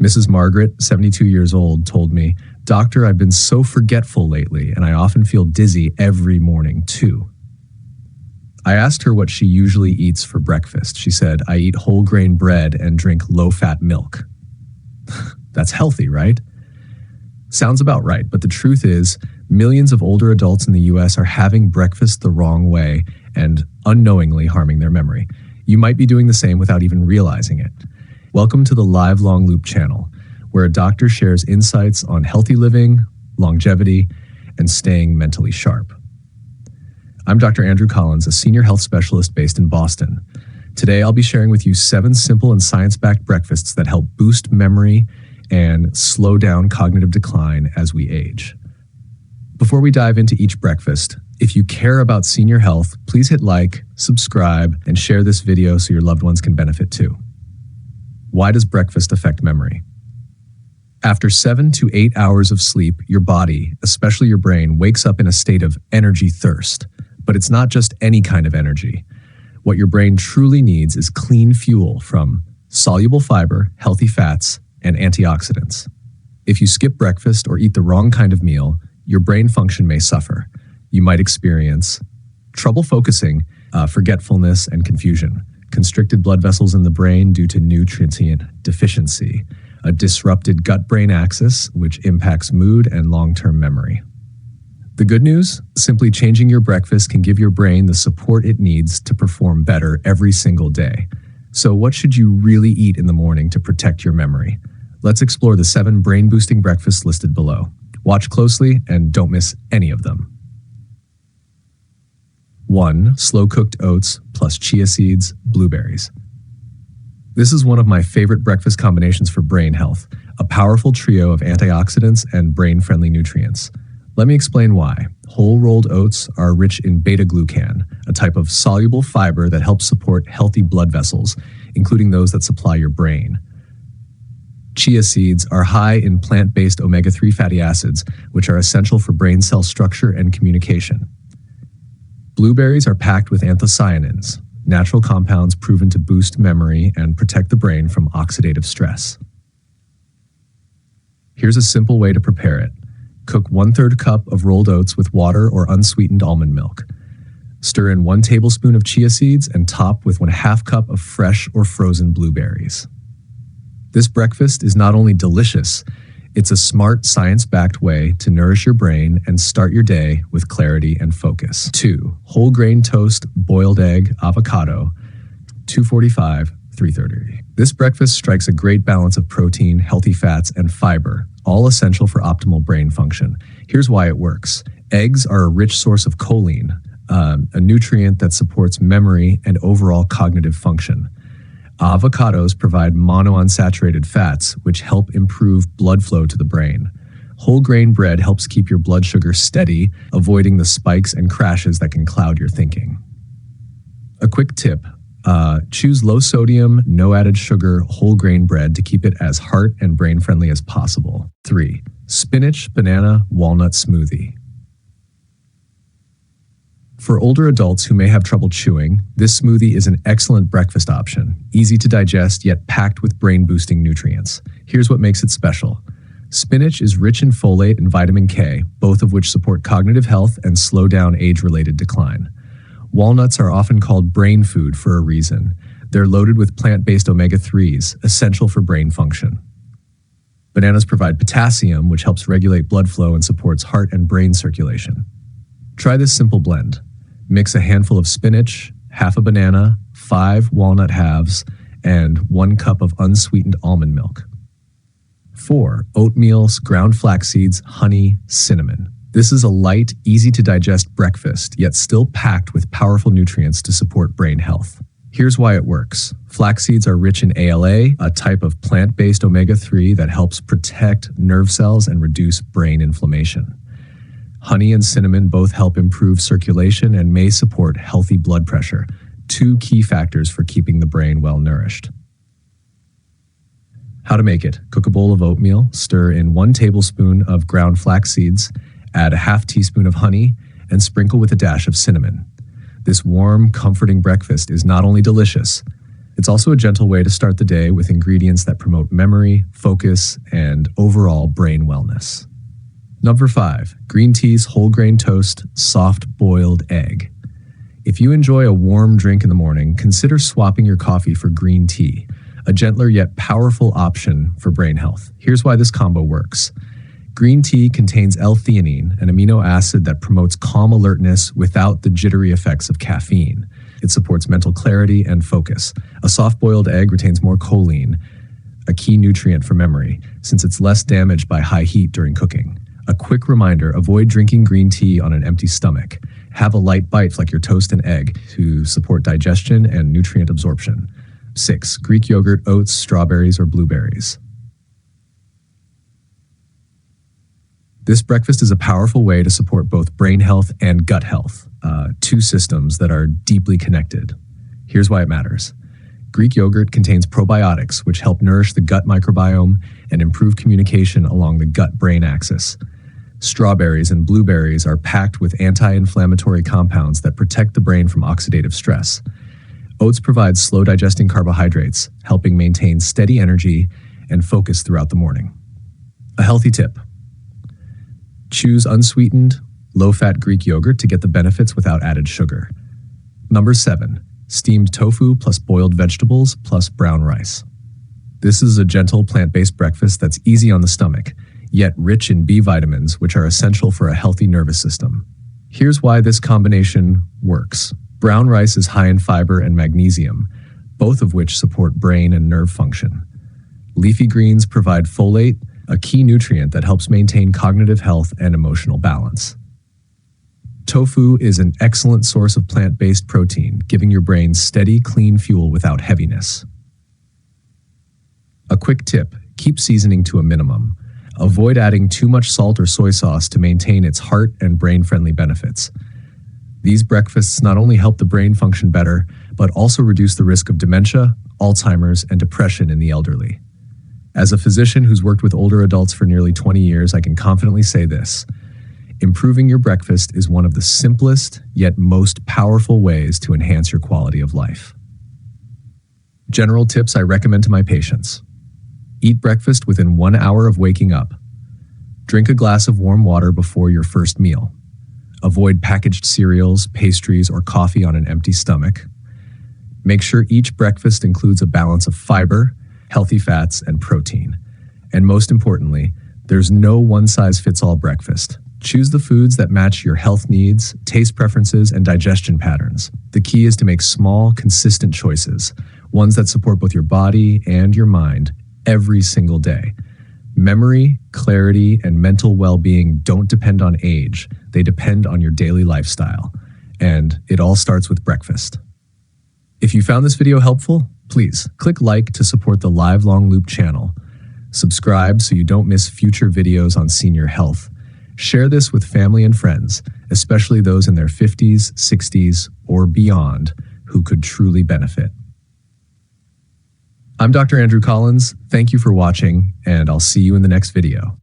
Mrs. Margaret, 72 years old, told me, "Doctor, I've been so forgetful lately, and I often feel dizzy every morning, too." I asked her what she usually eats for breakfast. She said, "I eat whole grain bread and drink low-fat milk." That's healthy, right? Sounds about right, but the truth is, millions of older adults in the US are having breakfast the wrong way and unknowingly harming their memory. You might be doing the same without even realizing it. Welcome to the LiveLongLoop channel, where a doctor shares insights on healthy living, longevity, and staying mentally sharp. I'm Dr. Andrew Collins, a senior health specialist based in Boston. Today, I'll be sharing with you 7 simple and science-backed breakfasts that help boost memory and slow down cognitive decline as we age. Before we dive into each breakfast, if you care about senior health, please hit like, subscribe, and share this video so your loved ones can benefit too. Why does breakfast affect memory? After 7 to 8 hours of sleep, your body, especially your brain, wakes up in a state of energy thirst. But it's not just any kind of energy. What your brain truly needs is clean fuel from soluble fiber, healthy fats, and antioxidants. If you skip breakfast or eat the wrong kind of meal, your brain function may suffer. You might experience trouble focusing, forgetfulness, and confusion, constricted blood vessels in the brain due to nutrient deficiency, a disrupted gut-brain axis, which impacts mood and long-term memory. The good news? Simply changing your breakfast can give your brain the support it needs to perform better every single day. So what should you really eat in the morning to protect your memory? Let's explore the 7 brain-boosting breakfasts listed below. Watch closely and don't miss any of them. 1. Slow-cooked oats plus chia seeds, blueberries. This is one of my favorite breakfast combinations for brain health, a powerful trio of antioxidants and brain-friendly nutrients. Let me explain why. Whole rolled oats are rich in beta-glucan, a type of soluble fiber that helps support healthy blood vessels, including those that supply your brain. Chia seeds are high in plant-based omega-3 fatty acids, which are essential for brain cell structure and communication. Blueberries are packed with anthocyanins, natural compounds proven to boost memory and protect the brain from oxidative stress. Here's a simple way to prepare it. Cook 1/3 cup of rolled oats with water or unsweetened almond milk. Stir in 1 tablespoon of chia seeds and top with 1/2 cup of fresh or frozen blueberries. This breakfast is not only delicious, it's a smart, science-backed way to nourish your brain and start your day with clarity and focus. 2. Whole grain toast, boiled egg, avocado, 245, 330. This breakfast strikes a great balance of protein, healthy fats, and fiber, all essential for optimal brain function. Here's why it works. Eggs are a rich source of choline, a nutrient that supports memory and overall cognitive function. Avocados provide monounsaturated fats, which help improve blood flow to the brain. Whole grain bread helps keep your blood sugar steady, avoiding the spikes and crashes that can cloud your thinking. A quick tip, choose low sodium, no added sugar, whole grain bread to keep it as heart and brain friendly as possible. 3. Spinach, banana, walnut smoothie. For older adults who may have trouble chewing, this smoothie is an excellent breakfast option, easy to digest yet packed with brain-boosting nutrients. Here's what makes it special. Spinach is rich in folate and vitamin K, both of which support cognitive health and slow down age-related decline. Walnuts are often called brain food for a reason. They're loaded with plant-based omega-3s, essential for brain function. Bananas provide potassium, which helps regulate blood flow and supports heart and brain circulation. Try this simple blend. Mix a handful of spinach, half a banana, 5 walnut halves, and 1 cup of unsweetened almond milk. 4. Oatmeal, ground flax seeds, honey, cinnamon. This is a light, easy-to-digest breakfast, yet still packed with powerful nutrients to support brain health. Here's why it works. Flax seeds are rich in ALA, a type of plant-based omega-3 that helps protect nerve cells and reduce brain inflammation. Honey and cinnamon both help improve circulation and may support healthy blood pressure, 2 key factors for keeping the brain well-nourished. How to make it. Cook a bowl of oatmeal, stir in 1 tablespoon of ground flax seeds, add a half teaspoon of honey, and sprinkle with a dash of cinnamon. This warm, comforting breakfast is not only delicious, It's also a gentle way to start the day with ingredients that promote memory, focus, and overall brain wellness. Number 5, green tea's whole grain toast, soft boiled egg. If you enjoy a warm drink in the morning, consider swapping your coffee for green tea, a gentler yet powerful option for brain health. Here's why this combo works. Green tea contains L-theanine, an amino acid that promotes calm alertness without the jittery effects of caffeine. It supports mental clarity and focus. A soft-boiled egg retains more choline, a key nutrient for memory, since it's less damaged by high heat during cooking. A quick reminder, avoid drinking green tea on an empty stomach. Have a light bite like your toast and egg to support digestion and nutrient absorption. 6, Greek yogurt, oats, strawberries, or blueberries. This breakfast is a powerful way to support both brain health and gut health, two systems that are deeply connected. Here's why it matters. Greek yogurt contains probiotics, which help nourish the gut microbiome and improve communication along the gut-brain axis. Strawberries and blueberries are packed with anti-inflammatory compounds that protect the brain from oxidative stress. Oats provide slow-digesting carbohydrates, helping maintain steady energy and focus throughout the morning. A healthy tip: choose unsweetened, low-fat Greek yogurt to get the benefits without added sugar. Number 7, steamed tofu plus boiled vegetables plus brown rice. This is a gentle plant-based breakfast that's easy on the stomach, yet rich in B vitamins, which are essential for a healthy nervous system. Here's why this combination works. Brown rice is high in fiber and magnesium, both of which support brain and nerve function. Leafy greens provide folate, a key nutrient that helps maintain cognitive health and emotional balance. Tofu is an excellent source of plant-based protein, giving your brain steady, clean fuel without heaviness. A quick tip: keep seasoning to a minimum. Avoid adding too much salt or soy sauce to maintain its heart and brain-friendly benefits. These breakfasts not only help the brain function better, but also reduce the risk of dementia, Alzheimer's, and depression in the elderly. As a physician who's worked with older adults for nearly 20 years, I can confidently say this: improving your breakfast is one of the simplest yet most powerful ways to enhance your quality of life. General tips I recommend to my patients: eat breakfast within 1 hour of waking up. Drink a glass of warm water before your first meal. Avoid packaged cereals, pastries, or coffee on an empty stomach. Make sure each breakfast includes a balance of fiber, healthy fats, and protein. And most importantly, there's no one-size-fits-all breakfast. Choose the foods that match your health needs, taste preferences, and digestion patterns. The key is to make small, consistent choices, ones that support both your body and your mind every single day. Memory, clarity, and mental well-being don't depend on age. They depend on your daily lifestyle. And it all starts with breakfast. If you found this video helpful, please click like to support the LiveLongLoop channel. Subscribe so you don't miss future videos on senior health. Share this with family and friends, especially those in their 50s, 60s, or beyond who could truly benefit. I'm Dr. Andrew Collins. Thank you for watching, and I'll see you in the next video.